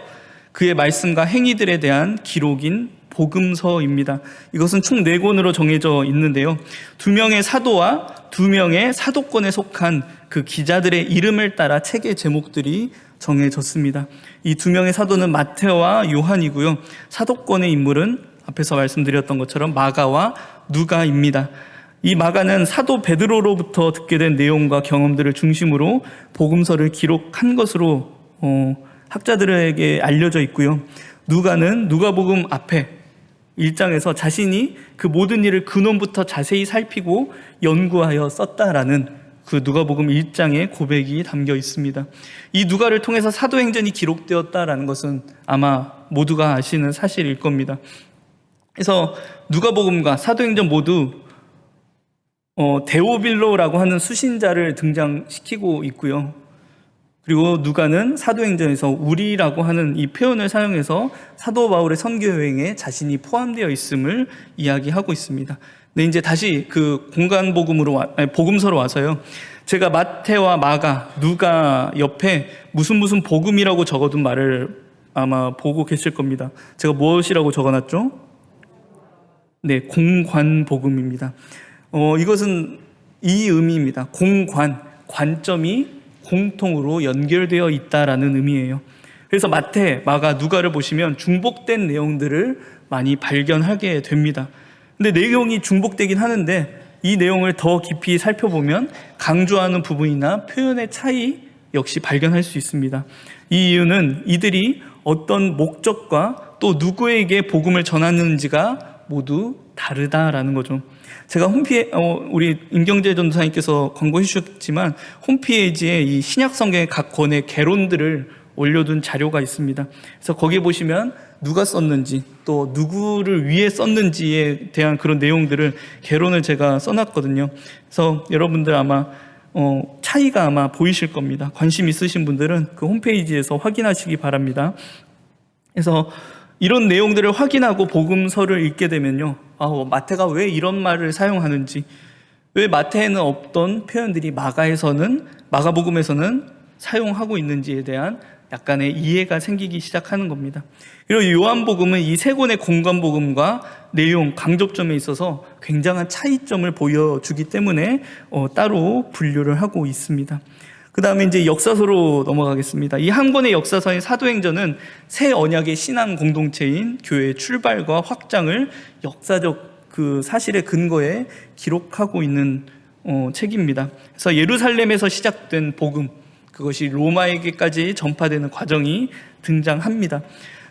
그의 말씀과 행위들에 대한 기록인 복음서입니다. 이것은 총 4권으로 정해져 있는데요, 2명의 사도와 2명의 사도권에 속한 그 기자들의 이름을 따라 책의 제목들이 정해졌습니다. 이 2명의 사도는 마테오와 요한이고요, 사도권의 인물은 앞에서 말씀드렸던 것처럼 마가와 누가입니다. 이 마가는 사도 베드로로부터 듣게 된 내용과 경험들을 중심으로 복음서를 기록한 것으로 학자들에게 알려져 있고요, 누가는 누가복음 앞에 1장에서 자신이 그 모든 일을 근원부터 자세히 살피고 연구하여 썼다라는 그 누가복음 1장의 고백이 담겨 있습니다. 이 누가를 통해서 사도행전이 기록되었다라는 것은 아마 모두가 아시는 사실일 겁니다. 그래서 누가복음과 사도행전 모두 데오빌로라고 하는 수신자를 등장시키고 있고요. 그리고 누가는 사도행전에서 우리라고 하는 이 표현을 사용해서 사도 바울의 선교 여행에 자신이 포함되어 있음을 이야기하고 있습니다. 근데 이제 다시 그 복음서로 와서요. 제가 마태와 마가, 누가 옆에 무슨 복음이라고 적어둔 말을 아마 보고 계실 겁니다. 제가 무엇이라고 적어놨죠? 네, 공관복음입니다. 이것은 이 의미입니다. 관점이 공통으로 연결되어 있다라는 의미예요. 그래서 마태, 마가, 누가를 보시면 중복된 내용들을 많이 발견하게 됩니다. 근데 내용이 중복되긴 하는데 이 내용을 더 깊이 살펴보면 강조하는 부분이나 표현의 차이 역시 발견할 수 있습니다. 이 이유는 이들이 어떤 목적과 또 누구에게 복음을 전하는지가 모두 다르다라는 거죠. 제가 우리 임경재 전도사님께서 광고해 주셨지만 홈페이지에 이 신약 성경의 각 권의 개론들을 올려둔 자료가 있습니다. 그래서 거기 보시면 누가 썼는지 또 누구를 위해 썼는지에 대한 그런 내용들을 개론을 제가 써놨거든요. 그래서 여러분들 아마 차이가 아마 보이실 겁니다. 관심 있으신 분들은 그 홈페이지에서 확인하시기 바랍니다. 그래서 이런 내용들을 확인하고 복음서를 읽게 되면요, 마태가 왜 이런 말을 사용하는지, 왜 마태에는 없던 표현들이 마가복음에서는 사용하고 있는지에 대한 약간의 이해가 생기기 시작하는 겁니다. 그리고 요한복음은 이 세 권의 공관복음과 내용, 강조점에 있어서 굉장한 차이점을 보여주기 때문에 따로 분류를 하고 있습니다. 그 다음에 이제 역사서로 넘어가겠습니다. 이 한 권의 역사서인 사도행전은 새 언약의 신앙 공동체인 교회의 출발과 확장을 역사적 그 사실의 근거에 기록하고 있는 책입니다. 그래서 예루살렘에서 시작된 복음, 그것이 로마에게까지 전파되는 과정이 등장합니다.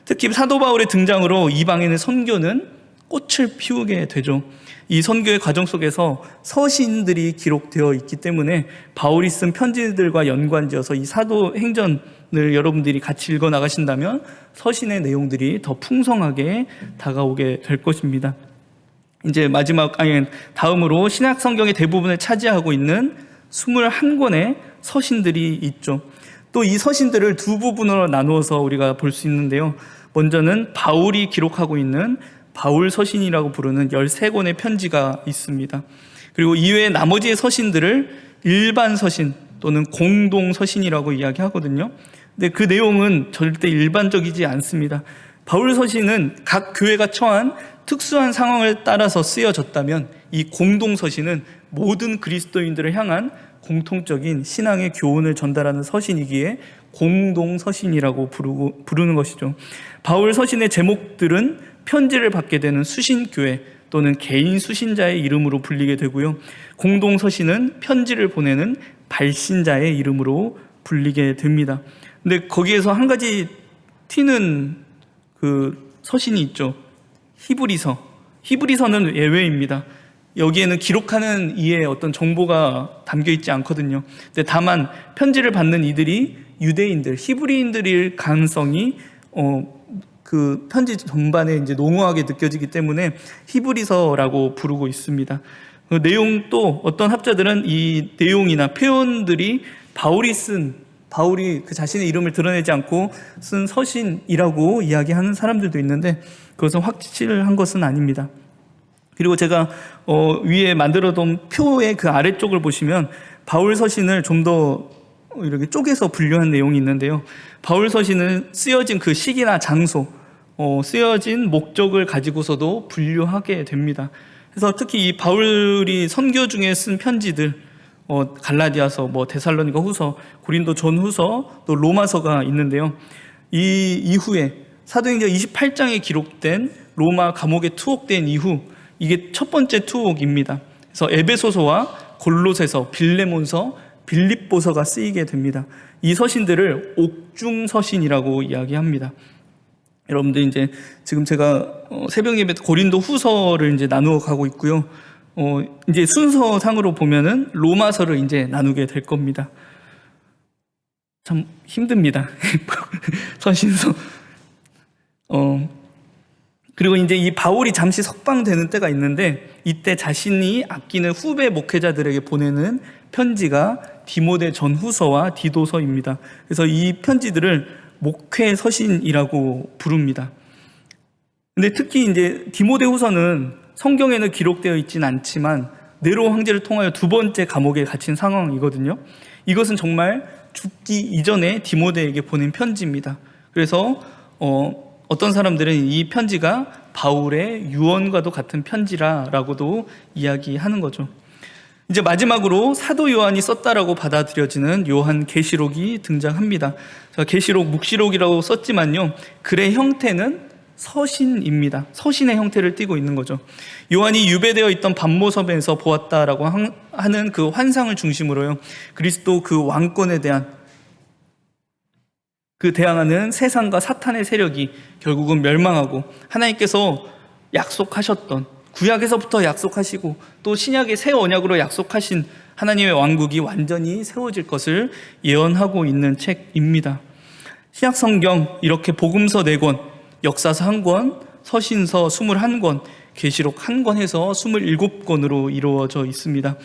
특히 사도 바울의 등장으로 이방인의 선교는 꽃을 피우게 되죠. 이 선교의 과정 속에서 서신들이 기록되어 있기 때문에 바울이 쓴 편지들과 연관지어서 이 사도행전을 여러분들이 같이 읽어 나가신다면 서신의 내용들이 더 풍성하게 다가오게 될 것입니다. 이제 다음으로 신약 성경의 대부분을 차지하고 있는 21권의 서신들이 있죠. 또 이 서신들을 두 부분으로 나누어서 우리가 볼 수 있는데요. 먼저는 바울이 기록하고 있는 바울 서신이라고 부르는 13권의 편지가 있습니다. 그리고 이외에 나머지의 서신들을 일반 서신 또는 공동 서신이라고 이야기하거든요. 근데 그 내용은 절대 일반적이지 않습니다. 바울 서신은 각 교회가 처한 특수한 상황을 따라서 쓰여졌다면 이 공동 서신은 모든 그리스도인들을 향한 공통적인 신앙의 교훈을 전달하는 서신이기에 공동 서신이라고 부르는 것이죠. 바울 서신의 제목들은 편지를 받게 되는 수신교회 또는 개인 수신자의 이름으로 불리게 되고요. 공동 서신은 편지를 보내는 발신자의 이름으로 불리게 됩니다. 근데 거기에서 한 가지 튀는 그 서신이 있죠. 히브리서는 예외입니다. 여기에는 기록하는 이의 어떤 정보가 담겨 있지 않거든요. 근데 다만 편지를 받는 이들이 유대인들, 히브리인들일 가능성이 그 편지 전반에 이제 농후하게 느껴지기 때문에 히브리서라고 부르고 있습니다. 그 내용도 어떤 학자들은 이 내용이나 표현들이 바울이 그 자신의 이름을 드러내지 않고 쓴 서신이라고 이야기하는 사람들도 있는데 그것은 확실한 것은 아닙니다. 그리고 제가 위에 만들어둔 표의 그 아래쪽을 보시면 바울 서신을 좀 더 이렇게 쪼개서 분류한 내용이 있는데요. 바울 서신은 쓰여진 그 시기나 장소, 쓰여진 목적을 가지고서도 분류하게 됩니다. 그래서 특히 이 바울이 선교 중에 쓴 편지들, 갈라디아서, 데살로니가 후서, 고린도 전후서, 또 로마서가 있는데요. 이 이후에 사도행전 28장에 기록된 로마 감옥에 투옥된 이후 이게 첫 번째 투옥입니다. 그래서 에베소서와 골로새서, 빌레몬서, 빌립보서가 쓰이게 됩니다. 이 서신들을 옥중 서신이라고 이야기합니다. 여러분들 이제 지금 제가 새벽 예배 고린도 후서를 이제 나누어 가고 있고요. 이제 순서상으로 보면은 로마서를 이제 나누게 될 겁니다. 참 힘듭니다. 서신서. 그리고 이제 이 바울이 잠시 석방되는 때가 있는데, 이때 자신이 아끼는 후배 목회자들에게 보내는 편지가 디모데 전후서와 디도서입니다. 그래서 이 편지들을 목회 서신이라고 부릅니다. 근데 특히 이제 디모데후서는 성경에는 기록되어 있지는 않지만 네로 황제를 통하여 두 번째 감옥에 갇힌 상황이거든요. 이것은 정말 죽기 이전에 디모데에게 보낸 편지입니다. 그래서 어떤 사람들은 이 편지가 바울의 유언과도 같은 편지라고도 이야기하는 거죠. 이제 마지막으로 사도 요한이 썼다라고 받아들여지는 요한계시록이 등장합니다. 계시록 묵시록이라고 썼지만요, 글의 형태는 서신입니다. 서신의 형태를 띠고 있는 거죠. 요한이 유배되어 있던 반모섬에서 보았다라고 하는 그 환상을 중심으로요, 그리스도 그 왕권에 대한 대항하는 세상과 사탄의 세력이 결국은 멸망하고, 하나님께서 약속하셨던, 구약에서부터 약속하시고 또 신약의 새 언약으로 약속하신 하나님의 왕국이 완전히 세워질 것을 예언하고 있는 책입니다. 신약 성경 이렇게 복음서 4권, 역사서 1권, 서신서 21권, 계시록 1권 해서 27권으로 이루어져 있습니다.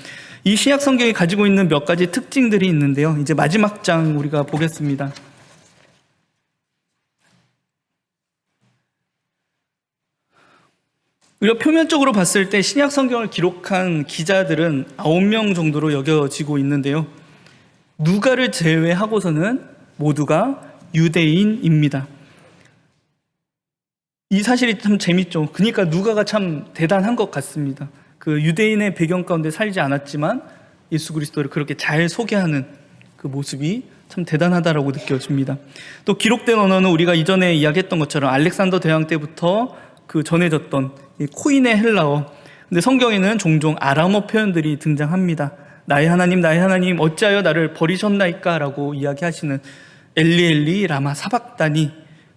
이 신약 성경이 가지고 있는 몇 가지 특징들이 있는데요, 이제 마지막 장 우리가 보겠습니다. 우리가 표면적으로 봤을 때 신약 성경을 기록한 기자들은 9명 정도로 여겨지고 있는데요, 누가를 제외하고서는 모두가 유대인입니다. 이 사실이 참 재밌죠. 그러니까 누가가 참 대단한 것 같습니다. 그 유대인의 배경 가운데 살지 않았지만 예수 그리스도를 그렇게 잘 소개하는 그 모습이 참 대단하다라고 느껴집니다. 또 기록된 언어는 우리가 이전에 이야기했던 것처럼 알렉산더 대왕 때부터 그 전해졌던 이 코인의 헬라어. 근데 성경에는 종종 아람어 표현들이 등장합니다. 나의 하나님 어찌하여 나를 버리셨나이까 라고 이야기하시는 엘리 라마 사박다니,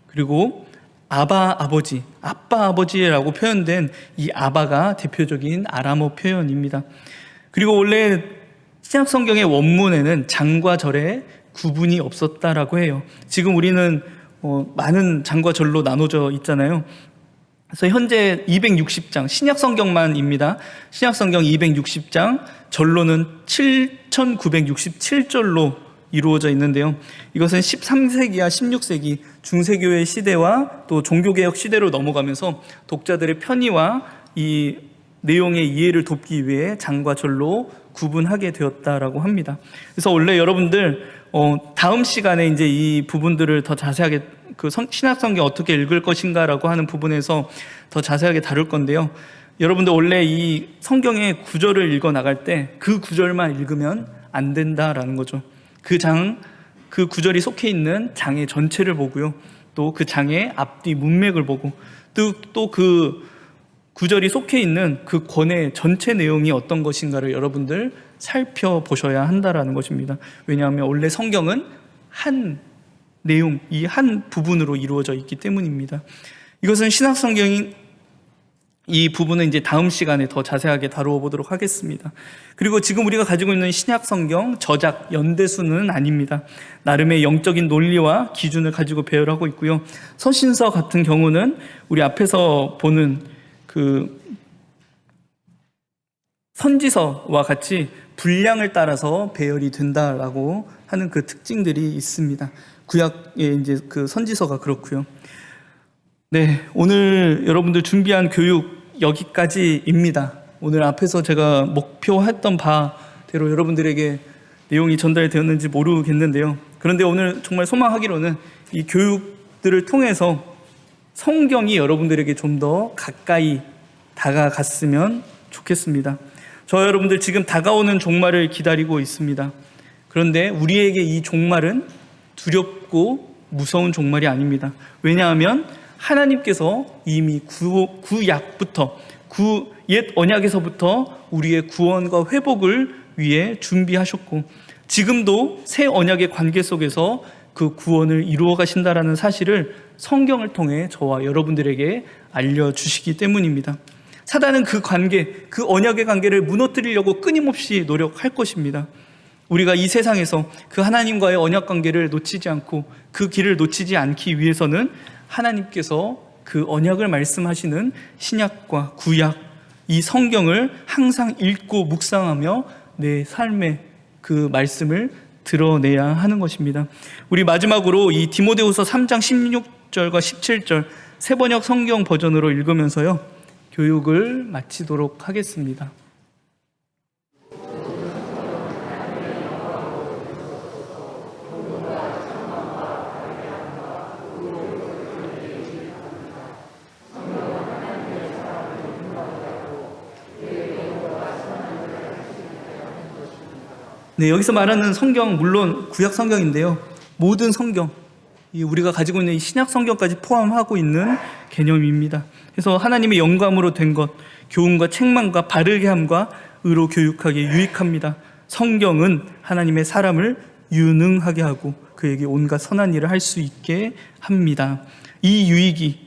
그리고 아바 아버지, 아빠 아버지라고 표현된 이 아바가 대표적인 아람어 표현입니다. 그리고 원래 신약 성경의 원문에는 장과 절의 구분이 없었다라고 해요. 지금 우리는 많은 장과 절로 나눠져 있잖아요. 그래서 현재 260장, 신약 성경만입니다. 신약 성경 260장, 절로는 7,967절로 이루어져 있는데요, 이것은 13세기와 16세기 중세교회 시대와 또 종교개혁 시대로 넘어가면서 독자들의 편의와 이 내용의 이해를 돕기 위해 장과 절로 구분하게 되었다라고 합니다. 그래서 원래 여러분들 다음 시간에 이제 이 부분들을 더 자세하게 그 신약 성경 어떻게 읽을 것인가라고 하는 부분에서 더 자세하게 다룰 건데요, 여러분들 원래 이 성경의 구절을 읽어 나갈 때 그 구절만 읽으면 안 된다라는 거죠. 그 구절이 속해 있는 장의 전체를 보고요, 또 그 장의 앞뒤 문맥을 보고, 또 그 구절이 속해 있는 그 권의 전체 내용이 어떤 것인가를 여러분들 살펴보셔야 한다라는 것입니다. 왜냐하면 원래 성경은 한 내용, 이 한 부분으로 이루어져 있기 때문입니다. 이것은 신약 성경인 이 부분은 이제 다음 시간에 더 자세하게 다루어 보도록 하겠습니다. 그리고 지금 우리가 가지고 있는 신약 성경 저작 연대수는 아닙니다. 나름의 영적인 논리와 기준을 가지고 배열하고 있고요, 서신서 같은 경우는 우리 앞에서 보는 그 선지서와 같이 분량을 따라서 배열이 된다라고 하는 그 특징들이 있습니다. 구약의 이제 그 선지서가 그렇고요. 네, 오늘 여러분들 준비한 교육 여기까지입니다. 오늘 앞에서 제가 목표했던 바대로 여러분들에게 내용이 전달되었는지 모르겠는데요, 그런데 오늘 정말 소망하기로는 이 교육들을 통해서 성경이 여러분들에게 좀 더 가까이 다가갔으면 좋겠습니다. 저 여러분들 지금 다가오는 종말을 기다리고 있습니다. 그런데 우리에게 이 종말은 두렵고 무서운 종말이 아닙니다. 왜냐하면 하나님께서 이미 구약부터 옛 언약에서부터 우리의 구원과 회복을 위해 준비하셨고, 지금도 새 언약의 관계 속에서 그 구원을 이루어 가신다라는 사실을 성경을 통해 저와 여러분들에게 알려주시기 때문입니다. 사단은 그 관계, 그 언약의 관계를 무너뜨리려고 끊임없이 노력할 것입니다. 우리가 이 세상에서 그 하나님과의 언약 관계를 놓치지 않고 그 길을 놓치지 않기 위해서는 하나님께서 그 언약을 말씀하시는 신약과 구약, 이 성경을 항상 읽고 묵상하며 내 삶의 그 말씀을 드러내야 하는 것입니다. 우리 마지막으로 이 디모데후서 3장 16절과 17절 새번역 성경 버전으로 읽으면서요, 교육을 마치도록 하겠습니다. 네, 여기서 말하는 성경, 물론 구약 성경인데요, 모든 성경, 우리가 가지고 있는 이 신약 성경까지 포함하고 있는 개념입니다. 그래서 하나님의 영감으로 된 것, 교훈과 책망과 바르게 함과 의로 교육하기에 유익합니다. 성경은 하나님의 사람을 유능하게 하고 그에게 온갖 선한 일을 할 수 있게 합니다. 이 유익이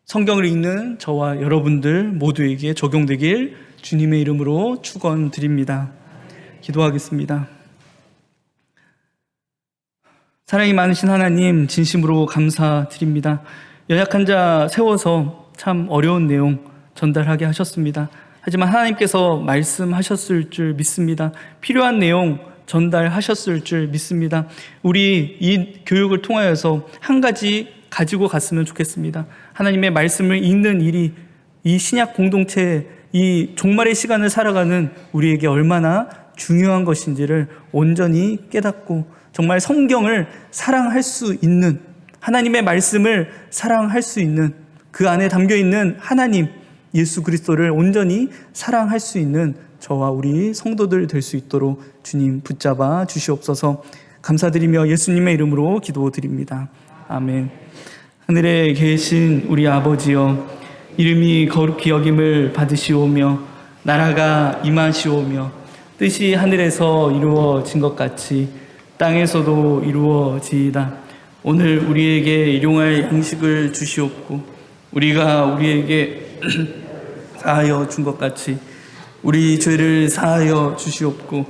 성경을 읽는 저와 여러분들 모두에게 적용되길 주님의 이름으로 축원드립니다. 기도하겠습니다. 사랑이 많으신 하나님, 진심으로 감사드립니다. 연약한 자 세워서 참 어려운 내용 전달하게 하셨습니다. 하지만 하나님께서 말씀하셨을 줄 믿습니다. 필요한 내용 전달하셨을 줄 믿습니다. 우리 이 교육을 통하여서 한 가지 가지고 갔으면 좋겠습니다. 하나님의 말씀을 읽는 일이 이 신약 공동체, 이 종말의 시간을 살아가는 우리에게 얼마나 중요한 것인지를 온전히 깨닫고 정말 성경을 사랑할 수 있는, 하나님의 말씀을 사랑할 수 있는, 그 안에 담겨있는 하나님 예수 그리스도를 온전히 사랑할 수 있는 저와 우리 성도들 될 수 있도록 주님 붙잡아 주시옵소서. 감사드리며 예수님의 이름으로 기도드립니다. 아멘. 하늘에 계신 우리 아버지여, 이름이 거룩히 여김을 받으시오며 나라가 임하시오며 뜻이 하늘에서 이루어진 것 같이 땅에서도 이루어지이다. 오늘 우리에게 일용할 양식을 주시옵고 우리가 우리에게 사하여 준 것 같이 우리 죄를 사하여 주시옵고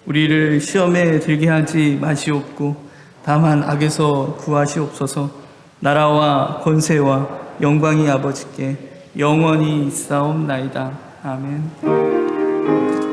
우리를 시험에 들게 하지 마시옵고 다만 악에서 구하시옵소서. 나라와 권세와 영광이 아버지께 영원히 있사옵나이다. 아멘.